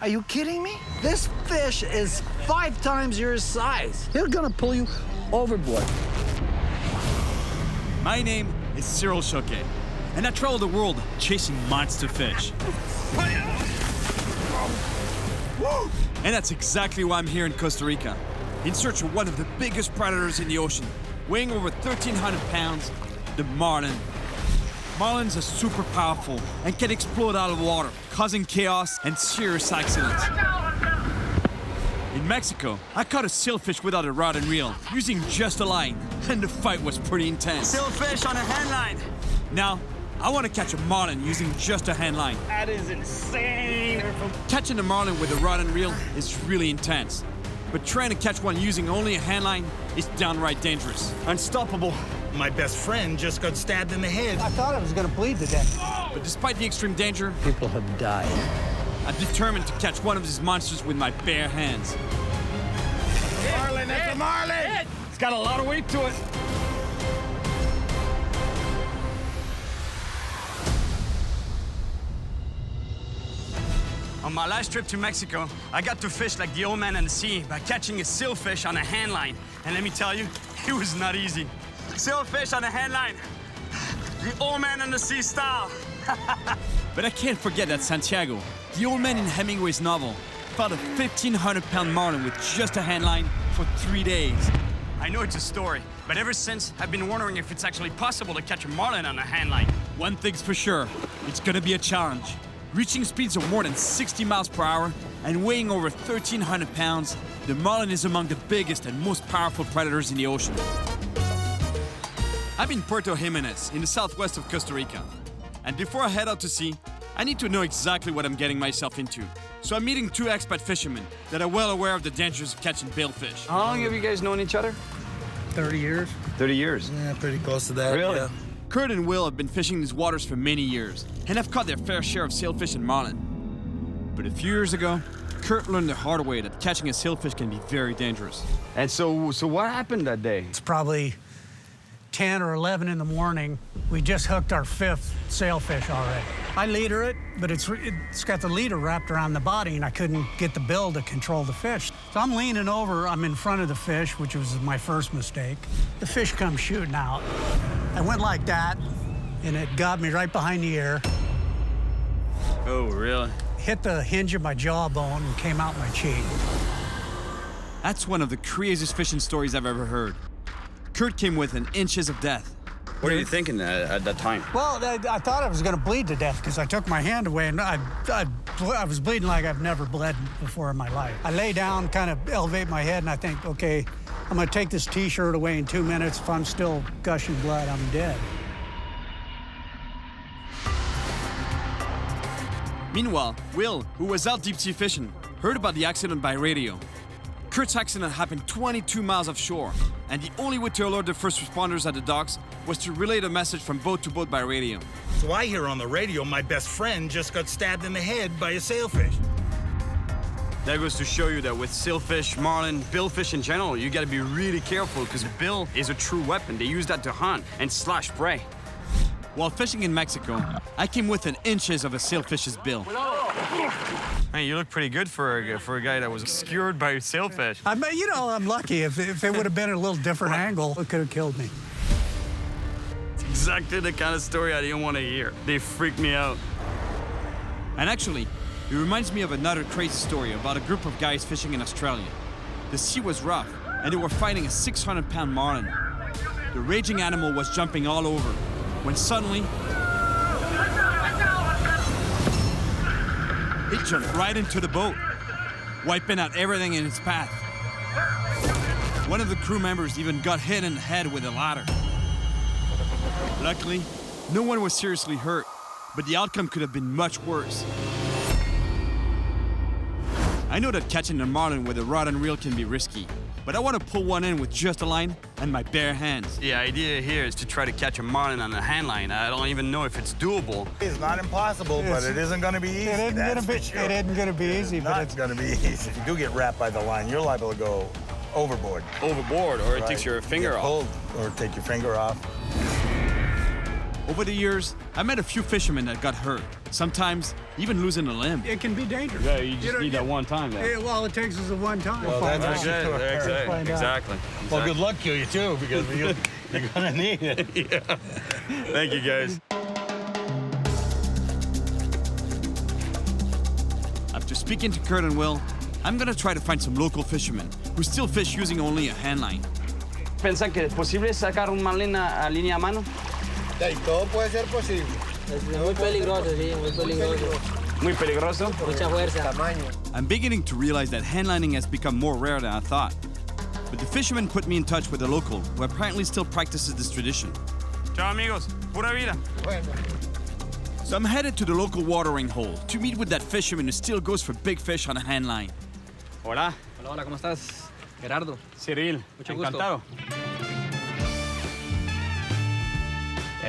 Are you kidding me? This fish is 5 times your size. He's gonna pull you overboard. My name is Cyril Chauquet, and I travel the world chasing monster fish. And that's exactly why I'm here in Costa Rica, in search of one of the biggest predators in the ocean, weighing over 1,300 pounds, the marlin. Marlins are super powerful and can explode out of water, causing chaos and serious accidents. In Mexico, I caught a sailfish without a rod and reel, using just a line, and the fight was pretty intense. Sailfish on a handline. Now, I want to catch a marlin using just a handline. That is insane. Catching a marlin with a rod and reel is really intense, but trying to catch one using only a handline is downright dangerous. Unstoppable. My best friend just got stabbed in the head. I thought I was gonna bleed to death. But despite the extreme danger, People have died. I'm determined to catch one of these monsters with my bare hands. Marlin, that's a marlin! It's got a lot of weight to it. On my last trip to Mexico, I got to fish like the old man in the sea by catching a sailfish on a handline. And let me tell you, it was not easy. Sailfish on a handline. The old man in the sea style. But I can't forget that Santiago, the old man in Hemingway's novel, caught a 1,500-pound marlin with just a handline for 3 days. I know it's a story, but ever since, I've been wondering if it's actually possible to catch a marlin on a handline. One thing's for sure, it's gonna be a challenge. Reaching speeds of more than 60 miles per hour and weighing over 1,300 pounds, the marlin is among the biggest and most powerful predators in the ocean. I'm in Puerto Jimenez, in the southwest of Costa Rica. And before I head out to sea, I need to know exactly what I'm getting myself into. So I'm meeting 2 expat fishermen that are well aware of the dangers of catching billfish. How long have you guys known each other? 30 years. 30 years. Yeah, pretty close to that. Really? Yeah. Kurt and Will have been fishing these waters for many years and have caught their fair share of sailfish and marlin. But a few years ago, Kurt learned the hard way that catching a sailfish can be very dangerous. And so what happened that day? It's probably 10 or 11 in the morning. We just hooked our 5th sailfish already. I leader it, but it's got the leader wrapped around the body, and I couldn't get the bill to control the fish. So I'm leaning over, I'm in front of the fish, which was my first mistake. The fish comes shooting out. I went like that, and it got me right behind the ear, Oh, really? hit the hinge of my jawbone, and came out my cheek. That's one of the craziest fishing stories I've ever heard. Kurt came within inches of death. What are you thinking at that time? Well, I thought I was going to bleed to death because I took my hand away, and I was bleeding like I've never bled before in my life. I lay down, kind of elevate my head, and I think, okay, I'm going to take this T-shirt away in 2 minutes. If I'm still gushing blood, I'm dead. Meanwhile, Will, who was out deep sea fishing, heard about the accident by radio. Kurt's accident happened 22 miles offshore, and the only way to alert the first responders at the docks was to relay the message from boat to boat by radio. So I hear on the radio my best friend just got stabbed in the head by a sailfish. That goes to show you that with sailfish, marlin, billfish in general, you gotta be really careful because the bill is a true weapon. They use that to hunt and slash prey. While fishing in Mexico, I came within inches of a sailfish's bill. Hey, you look pretty good for a guy that was skewered by a sailfish. I'm lucky. If it would have been a little different angle, it could have killed me. It's exactly the kind of story I didn't want to hear. They freaked me out. And actually, it reminds me of another crazy story about a group of guys fishing in Australia. The sea was rough, and they were fighting a 600-pound marlin. The raging animal was jumping all over, when suddenly, it jumped right into the boat, wiping out everything in its path. One of the crew members even got hit in the head with a ladder. Luckily, no one was seriously hurt, but the outcome could have been much worse. I know that catching a marlin with a rod and reel can be risky, but I want to pull one in with just a line and my bare hands. The idea here is to try to catch a marlin on a handline. I don't even know if it's doable. It's not impossible, but it isn't going to be easy. It isn't going to be easy, but It's going to be easy. If you do get wrapped by the line, you're liable to go overboard. Overboard, or it takes your finger Get off. pulled, or take your finger off. Over the years, I met a few fishermen that got hurt, sometimes even losing a limb. It can be dangerous. Yeah, you just need that one time. Yeah, well, it takes us a one time. Well, that's Exactly. Exactly. Well, good luck to you, too, because you're going to need it. Yeah. Thank you, guys. After speaking to Kurt and Will, I'm gonna try to find some local fishermen who still fish using only a hand line. ¿Piensan que es posible sacar un marlin a línea a mano? Todo puede ser posible. Es muy peligroso, sí, muy peligroso. Muy peligroso. Mucha fuerza. Tamaño. I'm beginning to realize that handlining has become more rare than I thought. But the fisherman put me in touch with a local who apparently still practices this tradition. Ciao, amigos. Pura vida. Bueno. So I'm headed to the local watering hole to meet with that fisherman who still goes for big fish on a hand line. Hola. Hola, hola, ¿cómo estás? Gerardo. Cyril. Mucho gusto. Encantado.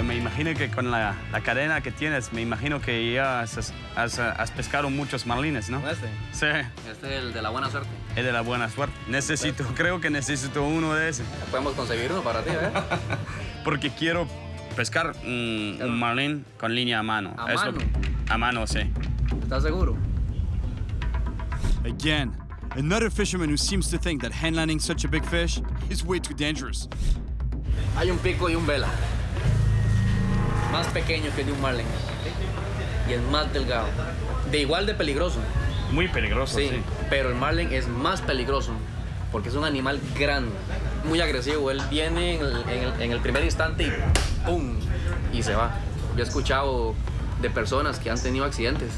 Me imagino que con la cadena que tienes, me imagino que ya has pescado muchos marlines, ¿no? Este. Sí. Este es el de la buena suerte. Es de la buena suerte. Creo que necesito uno de esos. Podemos conseguir uno para ti, ¿eh? Porque quiero pescar un marlin con línea a mano. ¿A mano? A mano, sí. ¿Estás seguro? Again, another fisherman who seems to think that handlining such a big fish is way too dangerous. Hay un pico y un vela. Más pequeño que el de un marlin. Y el más delgado. De igual de peligroso. Muy peligroso, Sí, sí. pero el marlin es más peligroso porque es un animal grande, muy agresivo. Él viene en el primer instante y ¡pum! Y se va. Yo he escuchado de personas que han tenido accidentes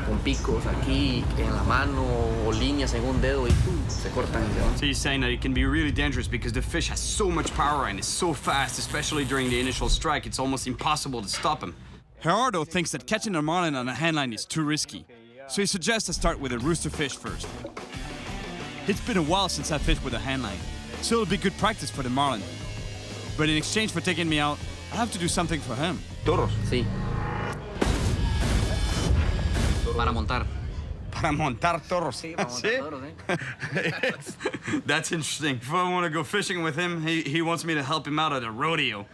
con picos aquí en la mano o líneas en un dedo y ¡pum! Se cortan y se van. So you're saying that it can be really dangerous because the fish has so much power and is so fast, especially during the initial strike, it's almost impossible to stop him. Gerardo thinks that catching a marlin on a handline is too risky, so he suggests I start with a roosterfish first. It's been a while since I fished with a handline, so it'll be good practice for the marlin. But in exchange for taking me out, I have to do something for him. Toros. Sí. Para montar. Para montar toros. Sí, para montar toros, ¿eh? That's interesting. If I want to go fishing with him, he wants me to help him out at a rodeo.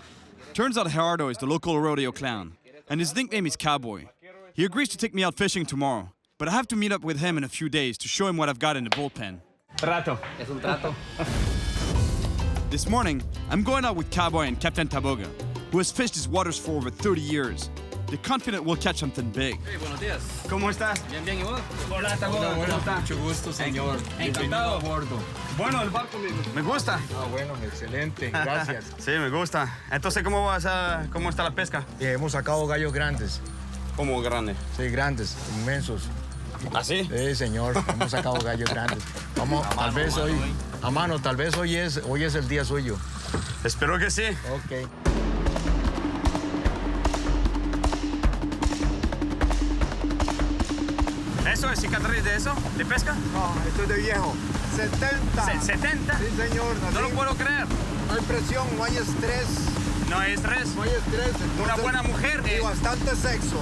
Turns out Gerardo is the local rodeo clown, and his nickname is Cowboy. He agrees to take me out fishing tomorrow, but I have to meet up with him in a few days to show him what I've got in the bullpen. Trato. Es un trato. This morning, I'm going out with Cowboy and Captain Taboga, who has fished these waters for over 30 years. They're confident we'll catch something big. Hey, buenos días. ¿Cómo estás? Bien, bien, ¿y vos? Hola, Taboga. ¿Cómo estás? Mucho gusto, señor. Encantado. Bienvenido a bordo. Bueno, el barco me gusta. Ah, bueno, excelente. Gracias. Sí, me gusta. Entonces, ¿cómo está la pesca? Hemos sacado gallos grandes. Como grande. Sí, grandes, inmensos. ¿Así? Sí, señor. Hemos sacado gallos grandes. Vamos, tal vez hoy. A mano, tal vez hoy es el día suyo. Espero que sí. Ok. ¿Eso es cicatriz de eso? ¿De pesca? No, esto es de viejo. 70. ¿70? Sí, señor. No lo puedo creer. No hay presión, no hay estrés. No hay estrés. No hay estrés. Entonces, Una buena mujer. y bastante sexo.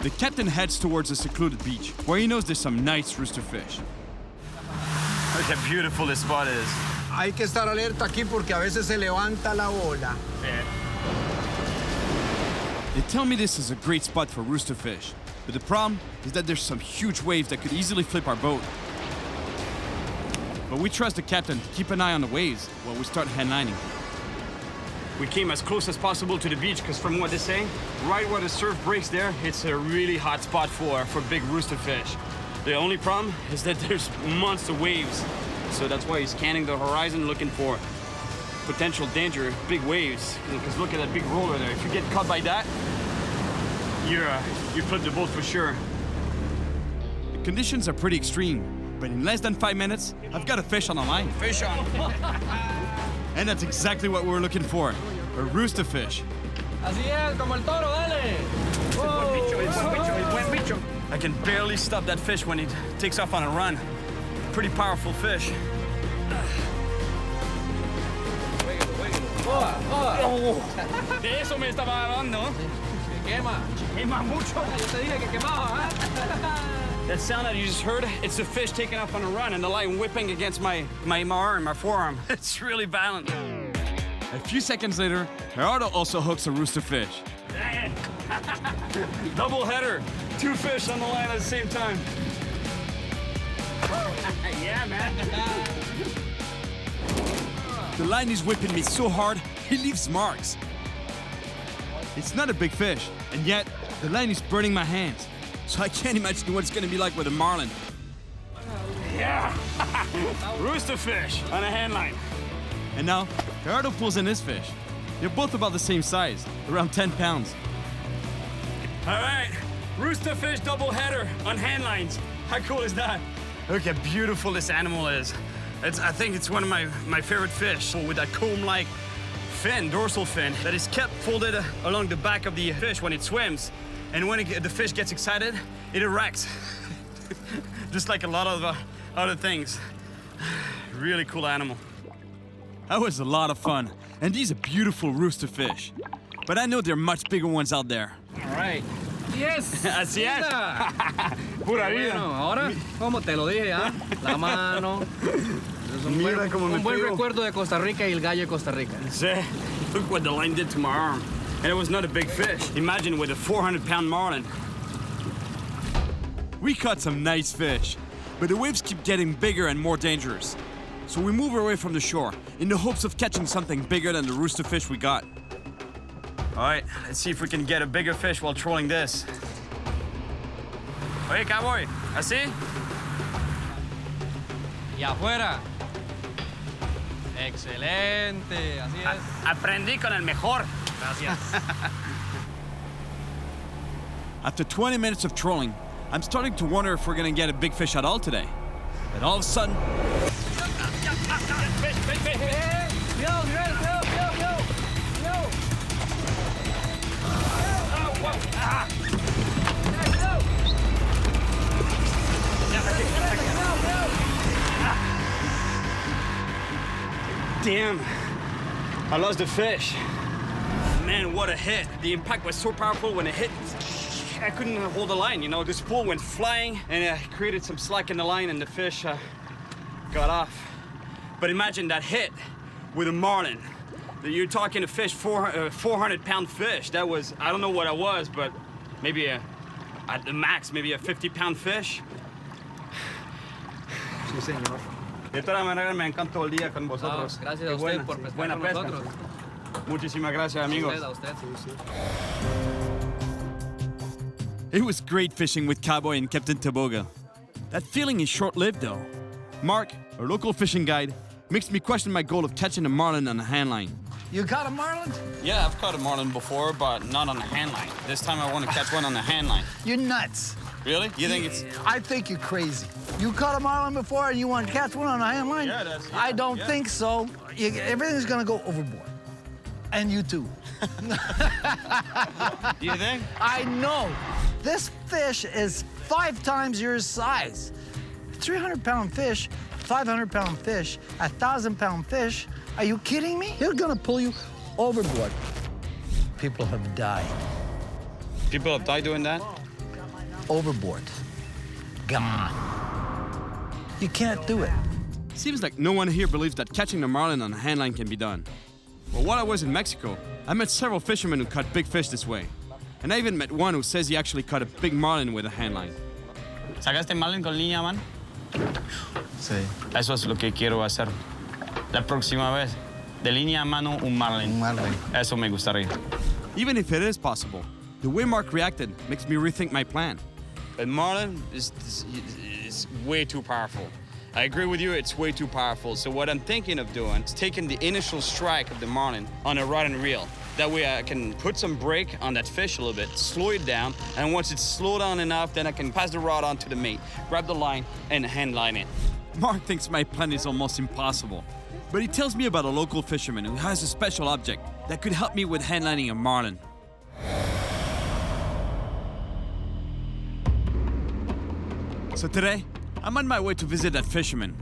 The captain heads towards a secluded beach, where he knows there's some nice rooster fish. Look how beautiful this spot is. Hay que estar alerta aquí porque a veces se levanta la ola. They tell me this is a great spot for rooster fish, but the problem is that there's some huge waves that could easily flip our boat. But we trust the captain to keep an eye on the waves while we start handlining. We came as close as possible to the beach because from what they say, right where the surf breaks there, it's a really hot spot for big rooster fish. The only problem is that there's monster waves. So that's why he's scanning the horizon looking for potential danger, big waves. Because look at that big roller there. If you get caught by that, you flip the boat for sure. The conditions are pretty extreme, but in less than 5 minutes, I've got a fish on the line. Fish on. And that's exactly what we're looking for, a rooster fish. Así es, como el toro, dale. I can barely stop that fish when it takes off on a run. Pretty powerful fish. De eso me estaba hablando. Quema. Quema mucho. Yo te dije que quemaba, ¿eh? That sound that you just heard, it's the fish taking off on a run and the line whipping against my arm, my forearm. It's really violent. A few seconds later, Gerardo also hooks a roosterfish. Dang it. Double header. 2 fish on the line at the same time. Yeah, man. The line is whipping me so hard, it leaves marks. It's not a big fish, and yet the line is burning my hands. So I can't imagine what it's gonna be like with a marlin. Yeah. Roosterfish on a hand line. And now, Gerardo pulls in his fish. They're both about the same size, around 10 pounds. All right, roosterfish double header on hand lines. How cool is that? Look how beautiful this animal is. I think it's one of my favorite fish with that comb-like fin, dorsal fin, that is kept folded along the back of the fish when it swims. And when the fish gets excited, it erects. Just like a lot of other things. Really cool animal. That was a lot of fun, and these are beautiful roosterfish. But I know there are much bigger ones out there. All right. Yes. Así es. Pura vida. Bueno, ahora, como te lo dije, ¿ah? La mano. Es un buen recuerdo de Costa Rica y el gallo de Costa Rica. See, look what the line did to my arm. And it was not a big fish. Imagine with a 400-pound marlin. We caught some nice fish, but the waves keep getting bigger and more dangerous. So we move away from the shore in the hopes of catching something bigger than the roosterfish we got. All right, let's see if we can get a bigger fish while trolling this. Oye, cowboy, ¿así? Y afuera. Excelente, así es. Aprendí con el mejor. Gracias. After 20 minutes of trolling, I'm starting to wonder if we're gonna get a big fish at all today. And all of a sudden, Damn, I lost the fish. Man, what a hit. The impact was so powerful when it hit. I couldn't hold the line, you know. The spool went flying and it created some slack in the line and the fish got off. But imagine that hit with a marlin. You're talking a fish, 400-pound fish. That was, I don't know what it was, but maybe at the max, maybe a 50-pound fish. Sí, señor. De todas maneras, me encantó el día con vosotros. Gracias a usted por pescar buena con pesca. nosotros. Muchísimas gracias, amigos. A usted. it was great fishing with Cowboy and Captain Toboga. That feeling is short-lived though. Mark, our local fishing guide, makes me question my goal of catching a marlin on a handline. You caught a marlin? Yeah, I've caught a marlin before, but not on a hand line. This time I want to catch one on a hand line. You're nuts. Really? You think it's... I think you're crazy. You caught a marlin before and you want to catch one on a hand line? Yeah, I don't think so. Everything's going to go overboard. And you too. Do you think? I know. This fish is 5 times your size. 300-pound fish, 500-pound fish, 1,000-pound fish. Are you kidding me? They're gonna pull you overboard. People have died. People have died doing that? Overboard. Gone. You can't do it. Seems like no one here believes that catching a marlin on a handline can be done. Well, while I was in Mexico, I met several fishermen who caught big fish this way. And I even met one who says he actually caught a big marlin with a handline. ¿Sacaste marlin con línea, man? Sí. Eso es lo que quiero hacer. La próxima vez, de línea a mano, un marlin. Un marlin. Eso me gustaría. Even if it is possible, the way Mark reacted makes me rethink my plan. But marlin is way too powerful. I agree with you, it's way too powerful. So what I'm thinking of doing is taking the initial strike of the marlin on a rod and reel. That way I can put some brake on that fish a little bit, slow it down, and once it's slowed down enough, then I can pass the rod on to the mate, grab the line, and hand line it. Mark thinks my plan is almost impossible, but he tells me about a local fisherman who has a special object that could help me with handlining a marlin. So today, I'm on my way to visit that fisherman.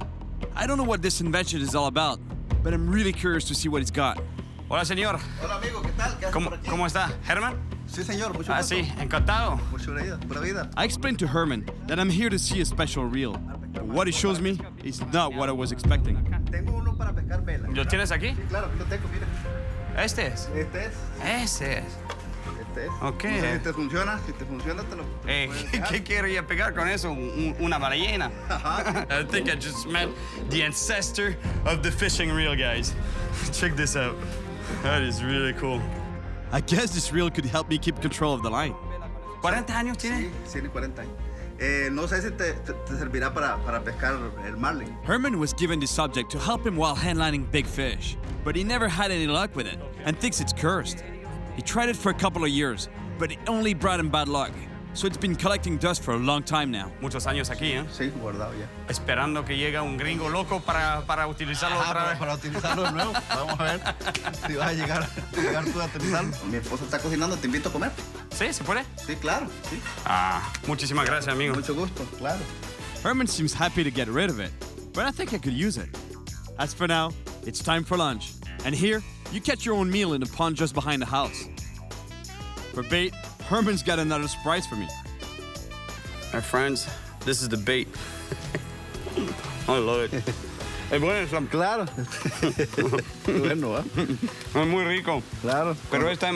I don't know what this invention is all about, but I'm really curious to see what he's got. Hola, señor. Hola, amigo, ¿qué tal? ¿Qué haces por aquí? ¿Cómo está? ¿Herman? Sí, señor, mucho Ah, gusto. sí, encantado. Mucho vida, pura vida. I explained to Herman that I'm here to see a special reel. But what he shows me is not what I was expecting. Tengo uno para pescar vela. ¿Lo tienes aquí? Sí, claro, aquí lo tengo, mira. Este es. Este es. Ese es. Este es. Ok. No sé si te funciona. Si te funciona, te lo puedes dejar. ¿Qué quería pegar con eso? Una ballena. I think I just met the ancestor of the fishing reel, guys. Check this out. That is really cool. I guess this reel could help me keep control of the line. 40 años tiene. Sí, tiene 40 años. No sé si te servirá para pescar el Marlin. Herman was given this subject to help him while handlining big fish, but he never had any luck with it and thinks it's cursed. He tried it for a couple of years, but it only brought him bad luck. So it's been collecting dust for a long time now. Muchos años aquí, ¿eh? Sí, guardado ya. Esperando que llegue un gringo loco para utilizarlo otra vez. Para utilizarlo de nuevo. Vamos a ver si vas a llegar tú a utilizarlo. Mi esposa está cocinando, te invito a comer. ¿Sí? ¿Se puede? Sí, claro. Sí. Muchísimas gracias, amigo. Mucho gusto, claro. Herman seems happy to get rid of it, but I think I could use it. As for now, it's time for lunch. And here, you catch your own meal in the pond just behind the house. For bait, Herman's got another surprise for me. My friends, this is the bait. I love it. Es bueno, Claro. Bueno, ¿eh? es muy rico, Claro. pero esta es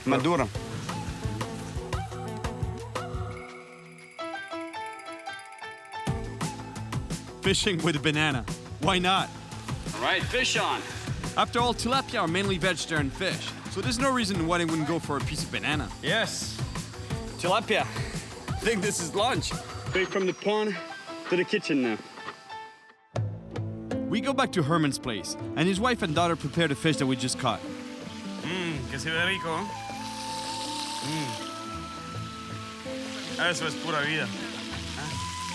más dura. Fishing with a banana. Why not? All right, fish on. After all, tilapia are mainly vegetarian fish, so there's no reason why they wouldn't go for a piece of banana. Yes. Tilapia. I think this is lunch. Straight from the pond to the kitchen now. We go back to Herman's place, and his wife and daughter prepare the fish that we just caught. Que se ve rico. Eso es pura vida.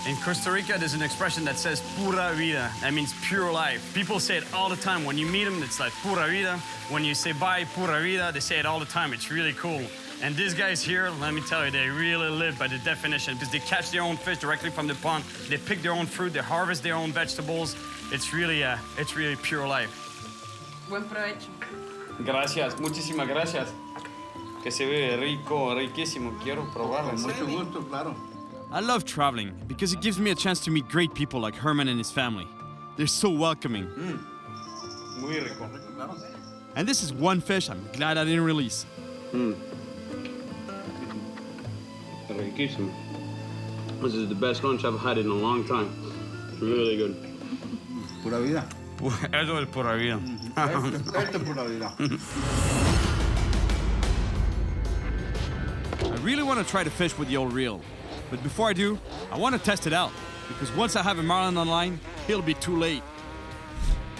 In Costa Rica, there's an expression that says pura vida. That means pure life. People say it all the time. When you meet them, it's like pura vida. When you say bye, pura vida, they say it all the time. It's really cool. And these guys here, let me tell you, they really live by the definition because they catch their own fish directly from the pond. They pick their own fruit. They harvest their own vegetables. It's really pure life. Buen provecho. Gracias, muchísimas gracias. Que se ve rico, riquísimo. Quiero probarlo. Mucho gusto, claro. I love traveling because it gives me a chance to meet great people like Herman and his family. They're so welcoming. Muy rico. And this is one fish I'm glad I didn't release. Riquísimo. This is the best lunch I've had in a long time. Really good. Pura vida. Eso es pura vida. Esto es pura vida. I really want to try to fish with the old reel. But before I do, I want to test it out. Because once I have a Marlin on line, it'll be too late.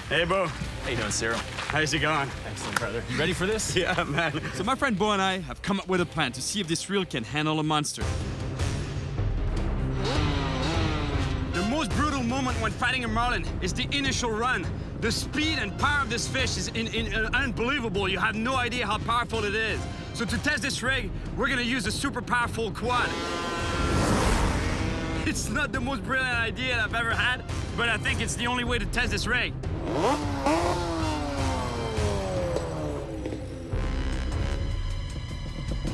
Hey, Bo. How you doing, Cyril? How's it going? Excellent, brother. You ready for this? Yeah, man. So my friend Bo and I have come up with a plan to see if this reel can handle a monster. The most brutal moment when fighting a marlin is the initial run. The speed and power of this fish is unbelievable. You have no idea how powerful it is. So to test this rig, we're gonna use a super powerful quad. It's not the most brilliant idea I've ever had, but I think it's the only way to test this rig.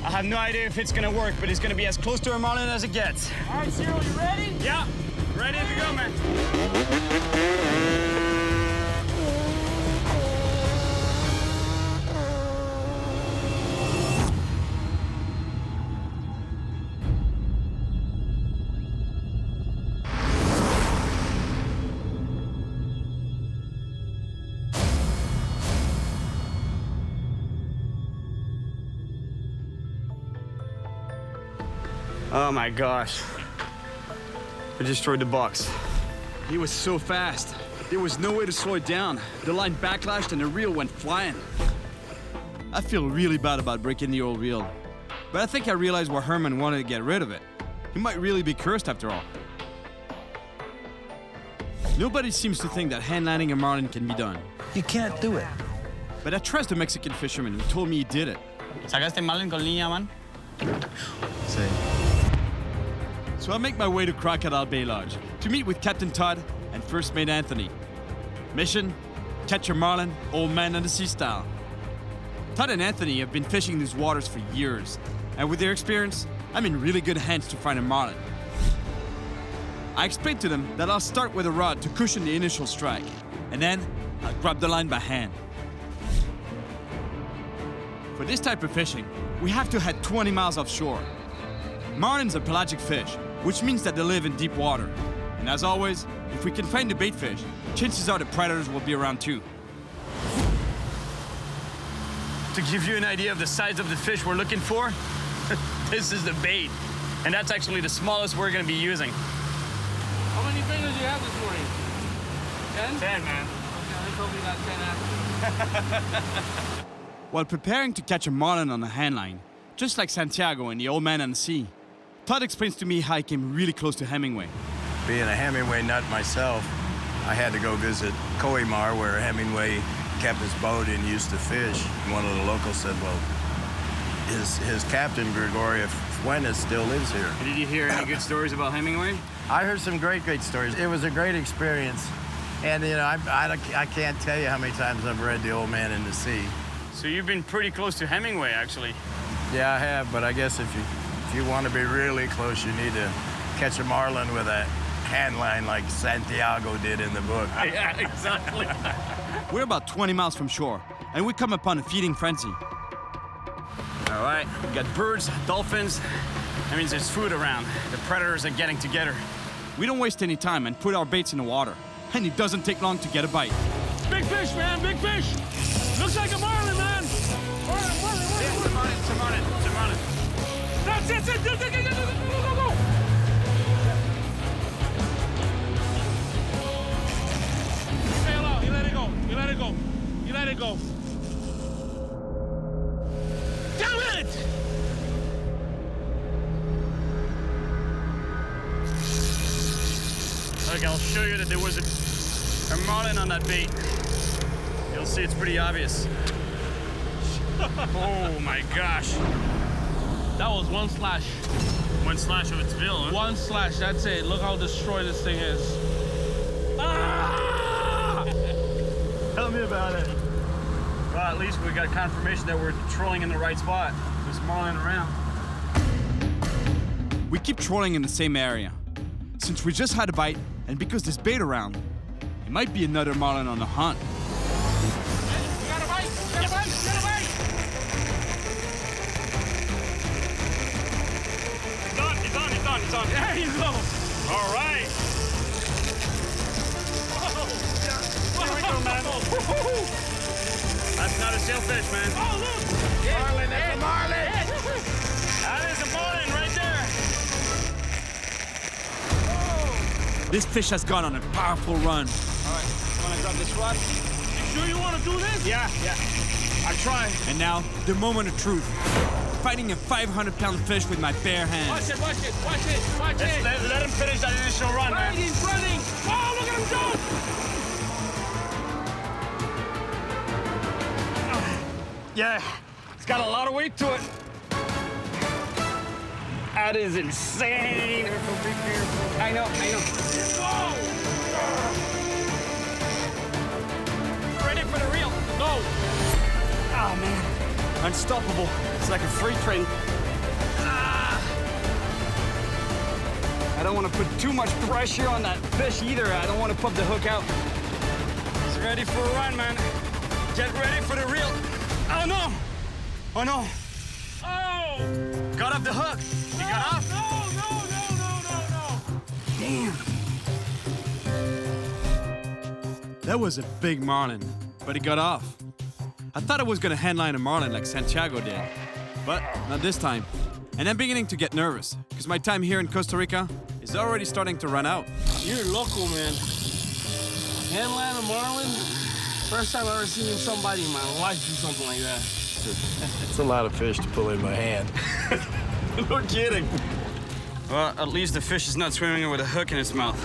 I have no idea if it's gonna work, but it's gonna be as close to a marlin as it gets. All right, Cyril, you ready? Yeah, ready to go, man. Oh my gosh. I destroyed the box. He was so fast. There was no way to slow it down. The line backlashed and the reel went flying. I feel really bad about breaking the old reel. But I think I realized why Herman wanted to get rid of it. He might really be cursed after all. Nobody seems to think that handlining a marlin can be done. You can't do it. But I trust the Mexican fisherman who told me he did it. ¿Sacaste marlin con línea, man? Sí. So I make my way to Crocodile Bay Lodge to meet with Captain Todd and First Mate Anthony. Mission: catch a marlin, old man on the sea style. Todd and Anthony have been fishing these waters for years, and with their experience, I'm in really good hands to find a marlin. I explained to them that I'll start with a rod to cushion the initial strike, and then I'll grab the line by hand. For this type of fishing, we have to head 20 miles offshore. Marlins are pelagic fish, which means that they live in deep water. And as always, if we can find the bait fish, chances are the predators will be around too. To give you an idea of the size of the fish we're looking for, this is the bait. And that's actually the smallest we're gonna be using. How many fingers do you have this morning? 10? 10, man. Okay, they told me that 10 after. While preparing to catch a marlin on a handline, just like Santiago in The Old Man and the Sea, Todd explains to me how he came really close to Hemingway. Being a Hemingway nut myself, I had to go visit Coimar, where Hemingway kept his boat and used to fish. One of the locals said, well, his captain, Gregorio Fuentes, still lives here. Did you hear any good stories about Hemingway? I heard some great stories. It was a great experience. And, you know, I can't tell you how many times I've read The Old Man and the Sea. So you've been pretty close to Hemingway, actually. Yeah, I have, but I guess if you want to be really close, you need to catch a marlin with a hand line like Santiago did in the book. Yeah, exactly. We're about 20 miles from shore, and we come upon a feeding frenzy. All right, we got birds, dolphins. That means there's food around. The predators are getting together. We don't waste any time and put our baits in the water, and it doesn't take long to get a bite. Big fish, man, big fish. Looks like a marlin, man. It's a marlin. That's it. Go. Sail out. You let it go. Damn it! Look, I'll show you that there was a marlin on that bait. You'll see it's pretty obvious. Oh my gosh. That was one slash. One slash of its bill, huh? One slash, that's it. Look how destroyed this thing is. Ah! Tell me about it. Well, at least we got confirmation that we're trolling in the right spot. There's marlin around. We keep trolling in the same area. Since we just had a bite, and because there's bait around, it might be another marlin on the hunt. You got a bite! It's on. There you go! All right. Here we go, man. That's not a sailfish, man. Oh, look! Marlin, that's a marlin! That is a marlin right there. This fish has gone on a powerful run. All right, wanna grab this rod? You sure you want to do this? Yeah. I'll try. And now, the moment of truth. Fighting a 500-pound fish with my bare hands. Watch it! Let him finish that initial run, man. He's running! Oh, look at him jump! Yeah, it's got a lot of weight to it. That is insane. I know. Ready for the reel? No! Oh, man. Unstoppable. It's like a freight train. I don't want to put too much pressure on that fish either. I don't want to pop the hook out. He's ready for a run, man. Get ready for the reel. Oh, no. Oh! Got off the hook. He got off. No! Damn. That was a big marlin, but he got off. I thought I was gonna handline a marlin like Santiago did, but not this time. And I'm beginning to get nervous, because my time here in Costa Rica is already starting to run out. You're local, man. Handline a marlin? First time I've ever seen somebody in my life do something like that. It's a lot of fish to pull in my hand. No kidding. Well, at least the fish is not swimming with a hook in its mouth.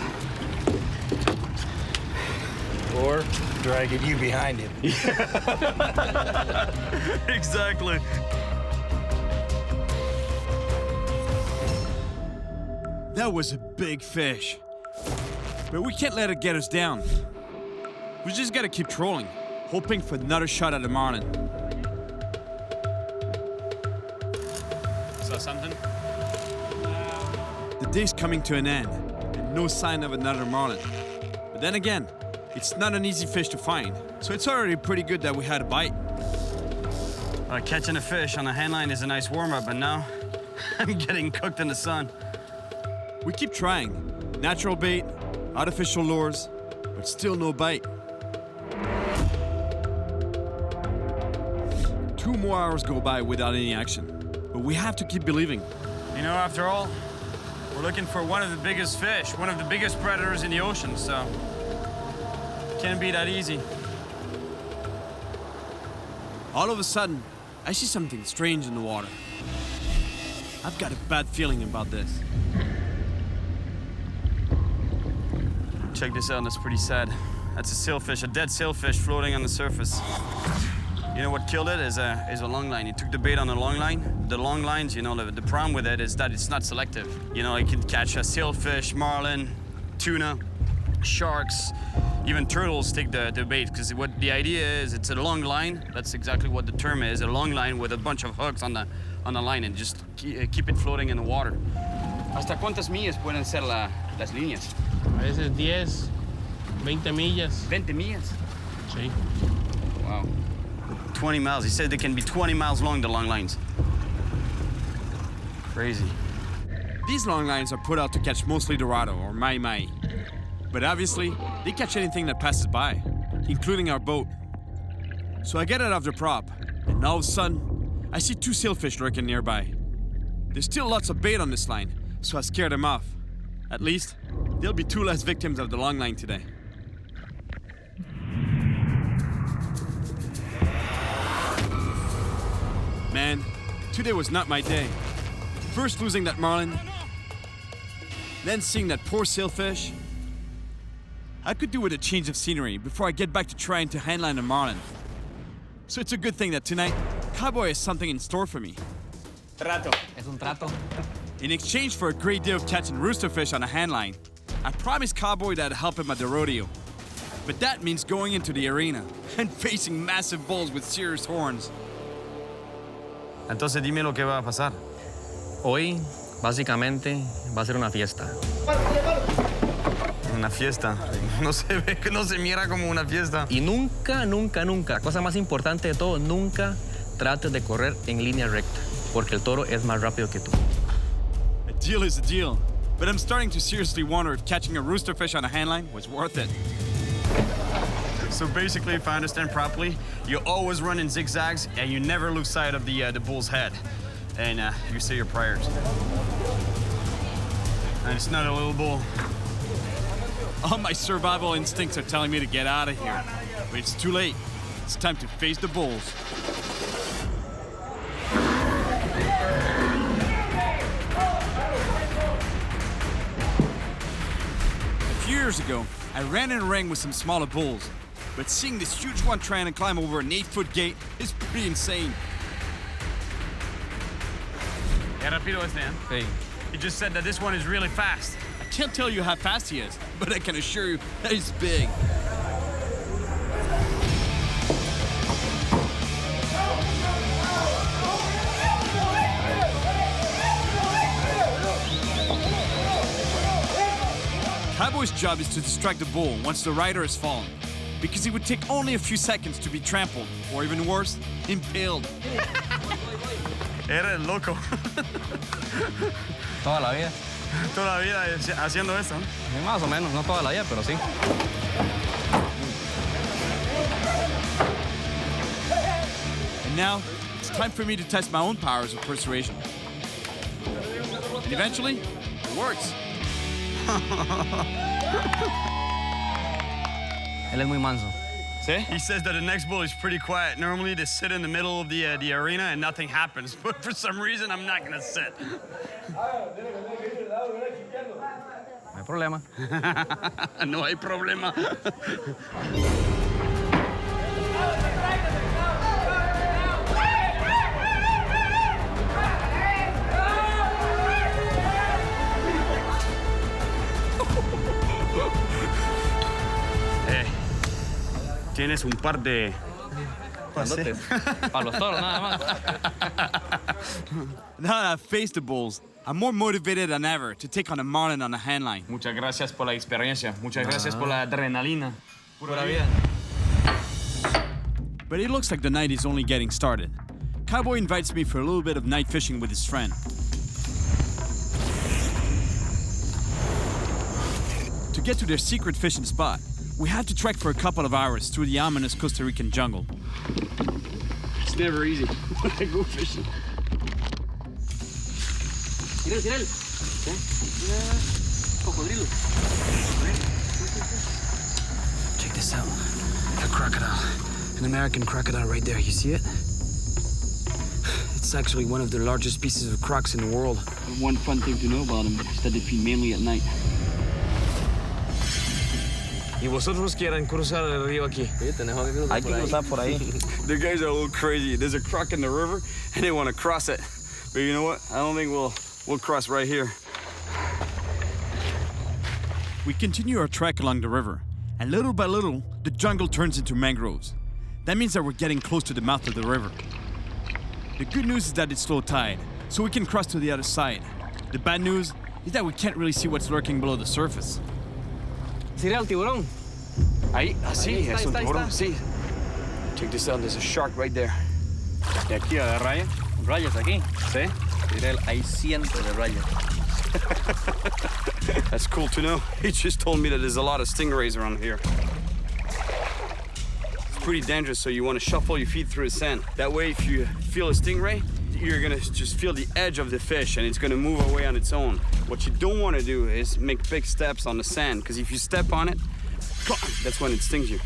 Or dragging you behind him. Exactly. That was a big fish. But we can't let it get us down. We just gotta keep trolling, hoping for another shot at the marlin. Saw something? The day's coming to an end, and no sign of another marlin. But then again, it's not an easy fish to find, so it's already pretty good that we had a bite. Catching a fish on a handline is a nice warm-up, but now I'm getting cooked in the sun. We keep trying. Natural bait, artificial lures, but still no bite. 2 more hours go by without any action, but we have to keep believing. You know, after all, we're looking for one of the biggest fish, one of the biggest predators in the ocean, so can't be that easy. All of a sudden, I see something strange in the water. I've got a bad feeling about this. Check this out, that's pretty sad. That's a sailfish, a dead sailfish floating on the surface. You know what killed it is a long line. He took the bait on a long line. The long lines, you know, the problem with it is that it's not selective. You know, you can catch a sailfish, marlin, tuna, sharks, even turtles take the bait, because what the idea is, it's a long line. That's exactly what the term is, a long line with a bunch of hooks on the line and just keep it floating in the water. ¿Hasta cuántas millas pueden ser las líneas? A veces 10, 20 millas. 20 millas? Sí. Wow. 20 miles. He said they can be 20 miles long, the long lines. Crazy. These long lines are put out to catch mostly dorado or mai. But obviously, they catch anything that passes by, including our boat. So I get it off the prop, and all of a sudden, I see 2 sailfish lurking nearby. There's still lots of bait on this line, so I scared them off. At least, there'll be 2 less victims of the long line today. Man, today was not my day. First losing that marlin, then seeing that poor sailfish. I could do with a change of scenery before I get back to trying to handline a marlin. So it's a good thing that tonight, Cowboy has something in store for me. Trato. Es un trato. In exchange for a great day of catching roosterfish on a handline, I promised Cowboy that I'd help him at the rodeo. But that means going into the arena and facing massive bulls with serious horns. Entonces dime lo que va a pasar. Hoy, básicamente, va a ser una fiesta. Una fiesta. No se ve, no se mira como una fiesta. Y nunca, la cosa más importante de todo, nunca trates de correr en línea recta, porque el toro es más rápido que tú. A deal is a deal, but I'm starting to seriously wonder if catching a roosterfish on a handline was worth it. So basically, if I understand properly, you always run in zigzags and you never lose sight of the bull's head. And you say your prayers. And it's not a little bull. All my survival instincts are telling me to get out of here. But it's too late. It's time to face the bulls. A few years ago, I ran in a ring with some smaller bulls. But seeing this huge one trying to climb over an 8-foot gate is pretty insane. Yeah, rápido este, eh? Sí. He just said that this one is really fast. I can't tell you how fast he is, but I can assure you that he's big. Cowboy's job is to distract the bull once the rider has fallen, because it would take only a few seconds to be trampled, or even worse, impaled. Eres loco. Toda la vida. Toda la vida haciendo eso. Más o menos, no toda la vida, pero sí. And now, it's time for me to test my own powers of persuasion. And eventually, it works. Él es muy manso. See? He says that the next bull is pretty quiet. Normally they sit in the middle of the arena and nothing happens. But for some reason, I'm not gonna sit. No hay problema. No hay problema. Tienes un par de... Para los toros, nada más. Now that I've faced the bulls, I'm more motivated than ever to take on a marlin on a handline. Muchas gracias por la experiencia. Muchas gracias por la adrenalina. Pura vida. But it looks like the night is only getting started. Cowboy invites me for a little bit of night fishing with his friend. To get to their secret fishing spot, we had to trek for a couple of hours through the ominous Costa Rican jungle. It's never easy when I go fishing. Cyril. Cocodrilo. Check this out. A crocodile. An American crocodile right there. You see it? It's actually one of the largest pieces of crocs in the world. One fun thing to know about them is that they feed mainly at night. ¿Y vosotros quieren cruzar el río aquí? Hay que cruzar por ahí. The guys are a little crazy. There's a croc in the river, and they want to cross it. But you know what? I don't think we'll cross right here. We continue our trek along the river, and little by little, the jungle turns into mangroves. That means that we're getting close to the mouth of the river. The good news is that it's low tide, so we can cross to the other side. The bad news is that we can't really see what's lurking below the surface. Cyril, tiburón. Ahí, así, Ahí está, es un ahí tiburón, está. sí. Check this out, there's a shark right there. De aquí a la raya. Rayas aquí. ¿Sí? Cyril, hay cientos de rayas. That's cool to know. He just told me that there's a lot of stingrays around here. It's pretty dangerous, so you want to shuffle your feet through the sand. That way, if you feel a stingray, you're gonna just feel the edge of the fish and it's gonna move away on its own. What you don't want to do is make big steps on the sand, because if you step on it, that's when it stings you.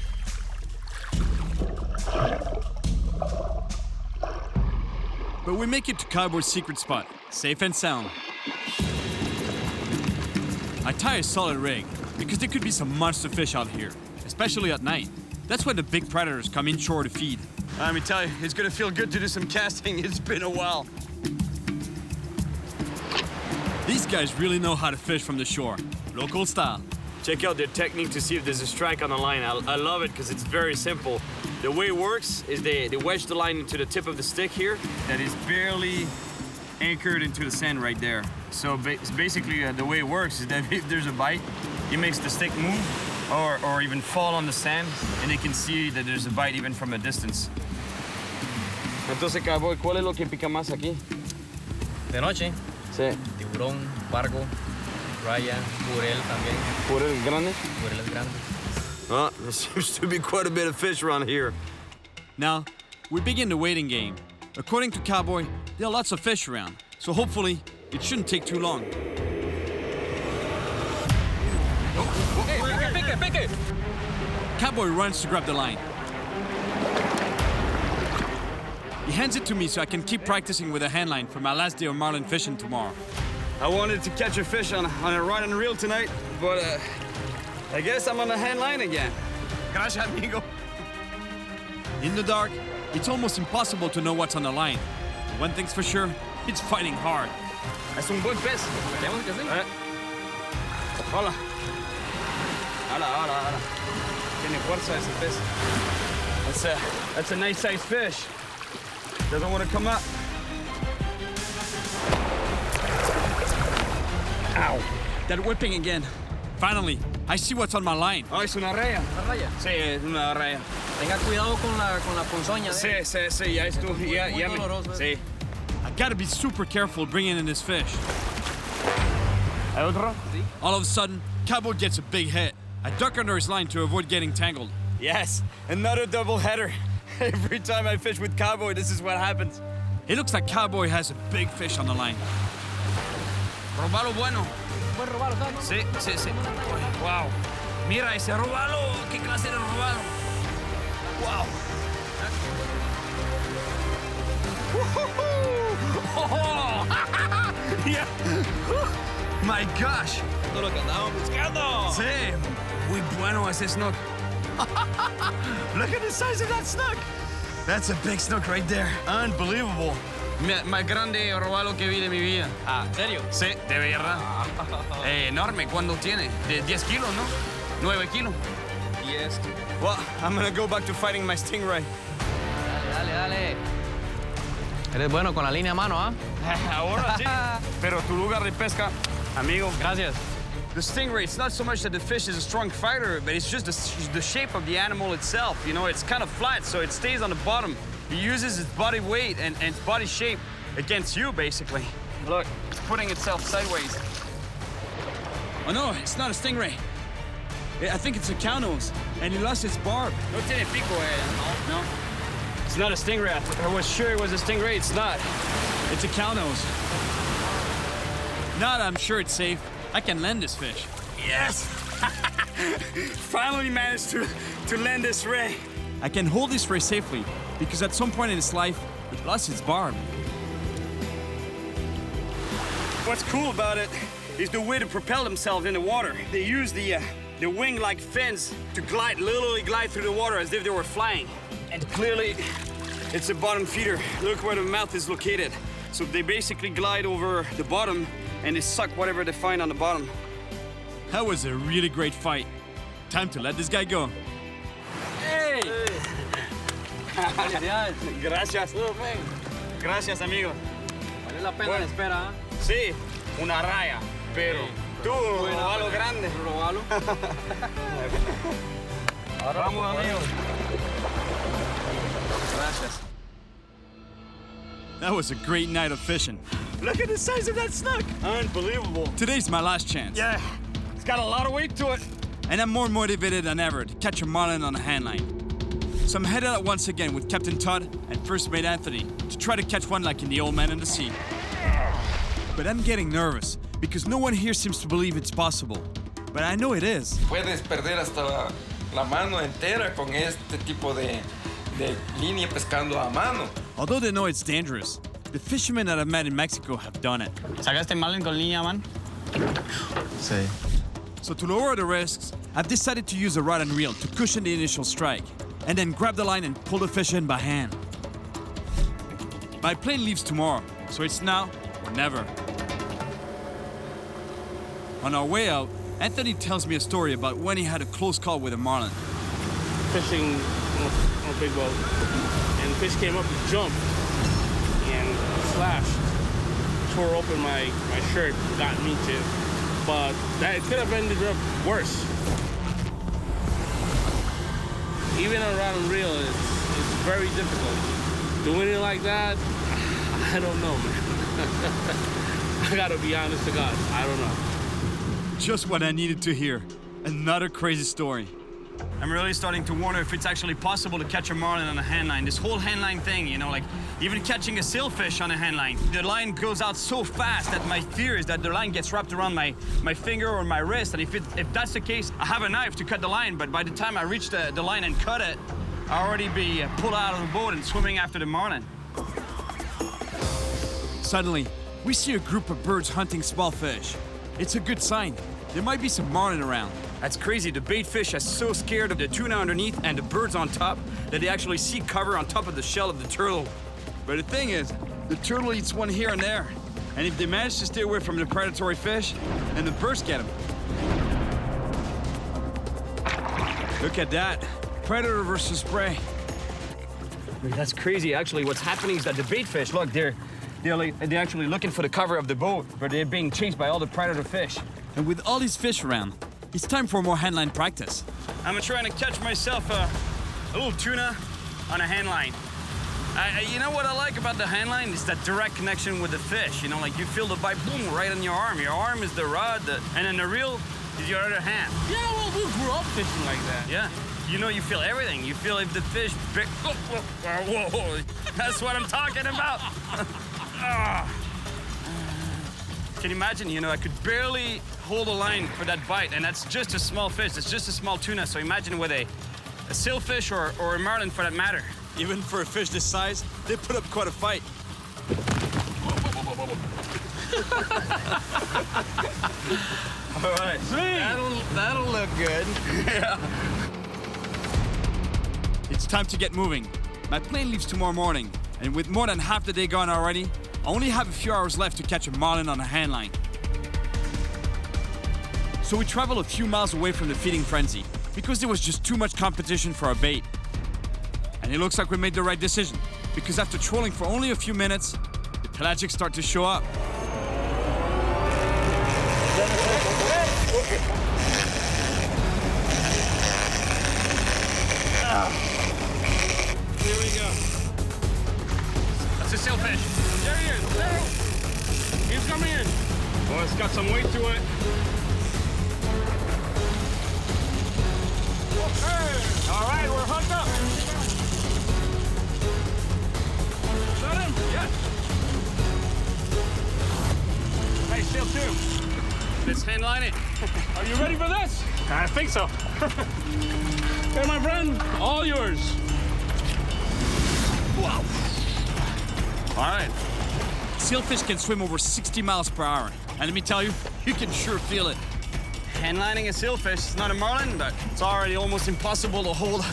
But we make it to Cowboy's secret spot, safe and sound. I tie a solid rig, because there could be some monster fish out here, especially at night. That's when the big predators come inshore to feed. Let me tell you, it's gonna feel good to do some casting. It's been a while. These guys really know how to fish from the shore, local style. Check out their technique to see if there's a strike on the line. I love it because it's very simple. The way it works is they wedge the line into the tip of the stick here that is barely anchored into the sand right there. So basically the way it works is that if there's a bite, it makes the stick move or even fall on the sand, and they can see that there's a bite even from a distance. Entonces, Cowboy, ¿cuál es lo que pica más aquí? De noche. Sí. Tiburón, pargo, raya, jurel también. ¿Jurel grande? Jureles grandes. There seems to be quite a bit of fish around here. Now, we begin the waiting game. According to Cowboy, there are lots of fish around, so hopefully it shouldn't take too long. Pique. Cowboy runs to grab the line. He hands it to me so I can keep practicing with a handline for my last day of marlin fishing tomorrow. I wanted to catch a fish on a rod and reel tonight, but I guess I'm on the handline again. Gracias, amigo. In the dark, it's almost impossible to know what's on the line. But one thing's for sure, it's fighting hard. Es un buen pez. Hola. Hola. Tiene fuerza ese pez. That's a nice sized fish. Doesn't want to come up. Ow! That whipping again. Finally, I see what's on my line. Oh, es una raya. ¿Una raya? Sí, es una raya. Tenga cuidado con la ponzoña. Sí, ya estuvo. Ya me... Sí. I gotta be super careful bringing in this fish. ¿Hay otro? Sí. All of a sudden, Cowboy gets a big hit. I duck under his line to avoid getting tangled. Yes, another double header. Every time I fish with Cowboy, this is what happens. It looks like Cowboy has a big fish on the line. Robalo bueno. ¿Puedes robarlo, no? Sí. Wow. Mira ese robalo. ¿Qué clase de robalo? Wow. Oh, yeah. My gosh. Todo lo que andábamos buscando. Sí. Muy bueno ese snook. Look at the size of that snook. That's a big snook right there. Unbelievable. Más grande robalo que vi de mi vida. Ah, ¿en serio? Sí, de verdad. Enorme. ¿Cuándo tiene? De 10 kilos, ¿no? 9 kilos. 10. Well, I'm gonna go back to fighting my stingray. Dale. Eres bueno con la línea a mano, ¿ah? Ahora sí. Pero tu lugar de pesca, amigo. Gracias. The stingray, it's not so much that the fish is a strong fighter, but it's just the shape of the animal itself. You know, it's kind of flat, so it stays on the bottom. He uses its body weight and its body shape against you, basically. Look, it's putting itself sideways. Oh no, it's not a stingray. I think it's a cow nose, and he lost its barb. No tiene pico, no? It's not a stingray. I was sure it was a stingray. It's not. It's a cow nose. Now that I'm sure it's safe, I can land this fish. Yes! Finally managed to land this ray. I can hold this ray safely because at some point in its life, it lost its barb. What's cool about it is the way to propel themselves in the water. They use the wing-like fins to glide, literally glide through the water as if they were flying. And clearly, it's a bottom feeder. Look where the mouth is located. So they basically glide over the bottom and they suck whatever they find on the bottom. That was a really great fight. Time to let this guy go. Hey! Gracias. Gracias, amigo. Vale la pena la espera, ¿eh? Sí, una raya, pero tú, robalo grande. Robalo. Vamos, amigo. Gracias. That was a great night of fishing. Look at the size of that snook. Unbelievable. Today's my last chance. Yeah, it's got a lot of weight to it. And I'm more motivated than ever to catch a marlin on a handline. So I'm headed out once again with Captain Todd and First Mate Anthony to try to catch one like in The Old Man and the Sea. But I'm getting nervous because no one here seems to believe it's possible. But I know it is. Puedes perder hasta la mano entera con este tipo de línea pescando a mano. Although they know it's dangerous, the fishermen that I've met in Mexico have done it. ¿Sacaste Marlin con línea, man? Sí. So to lower the risks, I've decided to use a rod and reel to cushion the initial strike, and then grab the line and pull the fish in by hand. My plane leaves tomorrow, so it's now or never. On our way out, Anthony tells me a story about when he had a close call with a marlin. Fishing on a big boat, and the fish came up and jumped and slashed, tore open my shirt, got me too. But that could have ended up worse. Even on rod and reel, it's very difficult. Doing it like that, I don't know, man. I gotta be honest to God, I don't know. Just what I needed to hear. Another crazy story. I'm really starting to wonder if it's actually possible to catch a marlin on a handline. This whole handline thing, you know, like even catching a sailfish on a handline. The line goes out so fast that my fear is that the line gets wrapped around my finger or my wrist. And if that's the case, I have a knife to cut the line, but by the time I reach the line and cut it, I'll already be pulled out of the boat and swimming after the marlin. Suddenly, we see a group of birds hunting small fish. It's a good sign. There might be some marlin around. That's crazy. The bait fish are so scared of the tuna underneath and the birds on top that they actually seek cover on top of the shell of the turtle. But the thing is, the turtle eats one here and there. And if they manage to stay away from the predatory fish, then the birds get them. Look at that. Predator versus prey. That's crazy. Actually, what's happening is that the bait fish, look, they're actually looking for the cover of the boat, but they're being chased by all the predator fish. And with all these fish around, it's time for more handline practice. I'm trying to catch myself a little tuna on a handline. You know what I like about the handline is that direct connection with the fish. You know, like you feel the bite, boom, right on your arm. Your arm is the rod, and then the reel is your other hand. Yeah, well, we grew up fishing like that. Yeah. You know, you feel everything. You feel if the fish... Whoa. That's what I'm talking about. Can you imagine, you know, I could barely hold a line for that bite, and that's just a small fish. It's just a small tuna. So imagine with a sailfish or a marlin for that matter. Even for a fish this size, they put up quite a fight. All right. Sweet. That'll look good. Yeah. It's time to get moving. My plane leaves tomorrow morning, and with more than half the day gone already, I only have a few hours left to catch a marlin on a handline. So we travel a few miles away from the feeding frenzy, because there was just too much competition for our bait. And it looks like we made the right decision, because after trolling for only a few minutes, the pelagics start to show up. Here we go. it's got some weight to it. Okay. All right, we're hooked up. Is that him? Yeah. Hey, still two. Let's handline it. Are you ready for this? I think so. Hey, my friend, all yours. Wow. All right. Sailfish can swim over 60 miles per hour. And let me tell you, you can sure feel it. Handlining a sailfish is not a marlin, but it's already almost impossible to hold.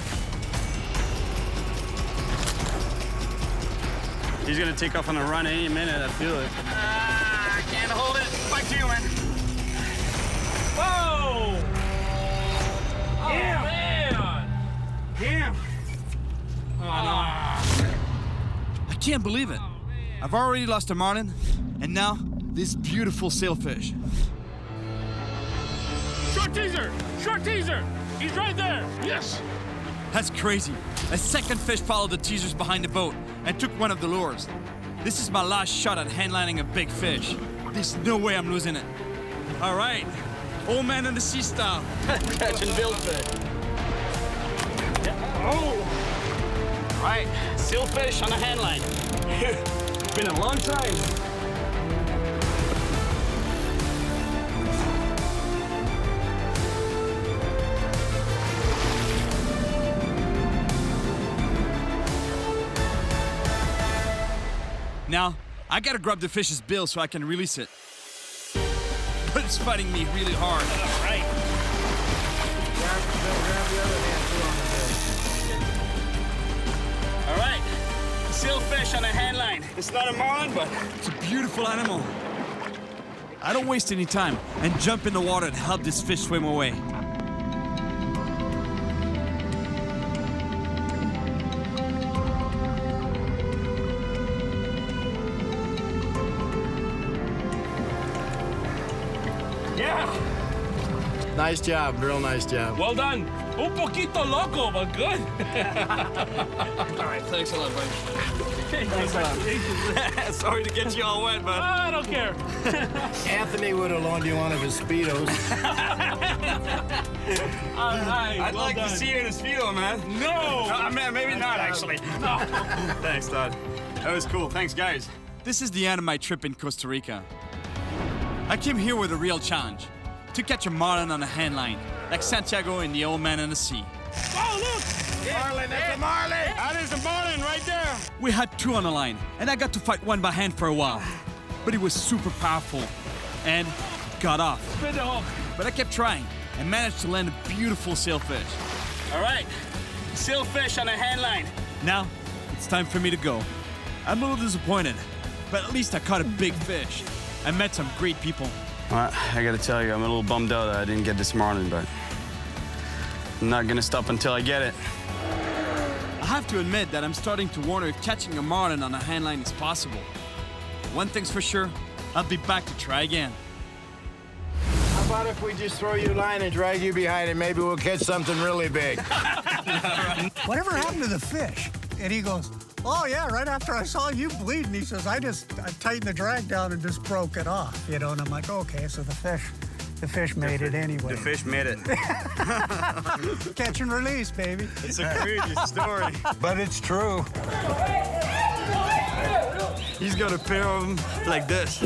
He's gonna take off on a run any minute, I feel it. I can't hold it. Back to you, man. Whoa! Oh, man! Damn! Oh, no. I can't believe it. I've already lost a marlin, and now this beautiful sailfish. Short teaser! Short teaser! He's right there! Yes! That's crazy. A second fish followed the teasers behind the boat and took one of the lures. This is my last shot at handlining a big fish. There's no way I'm losing it. All right, old man in the sea style. Catching billfish. Oh! Right, sailfish on the handline. Been a long time. Now, I gotta grab the fish's bill so I can release it. But it's fighting me really hard. All right. All right, sailfish on a handline. It's not a marlin, but It's a beautiful animal. I don't waste any time and jump in the water and help this fish swim away. Yeah! Nice job, real nice job. Well done. Un poquito loco, but good. All right, thanks a lot, buddy. Thanks a lot. sorry to get you all wet, but I don't care. Anthony would have loaned you one of his Speedos. All right, I'd well like done. to see you in a speedo, man. No! Man, maybe not, actually. No. Thanks, Todd. That was cool. Thanks, guys. This is the end of my trip in Costa Rica. I came here with a real challenge, to catch a marlin on a handline, like Santiago in The Old Man and the Sea. Oh, look! Marlin, that's a Marlin! That is a marlin right there. We had two on the line, and I got to fight one by hand for a while. But it was super powerful, and got off. Spin the hook. But I kept trying, and managed to land a beautiful sailfish. All right, sailfish on a handline. Now, it's time for me to go. I'm a little disappointed, but at least I caught a big fish. I met some great people. Well, I gotta tell you, I'm a little bummed out that I didn't get this marlin, but I'm not gonna stop until I get it. I have to admit that I'm starting to wonder if catching a marlin on a handline is possible. One thing's for sure, I'll be back to try again. How about if we just throw you a line and drag you behind it? Maybe we'll catch something really big. Whatever happened to the fish? And he goes, oh, yeah, right after I saw you bleeding, he says, I tightened the drag down and just broke it off, you know, and I'm like, okay, so the fish made it anyway. The fish made it. Catch and release, baby. It's a crazy story. But it's true. He's got a pair of them like this.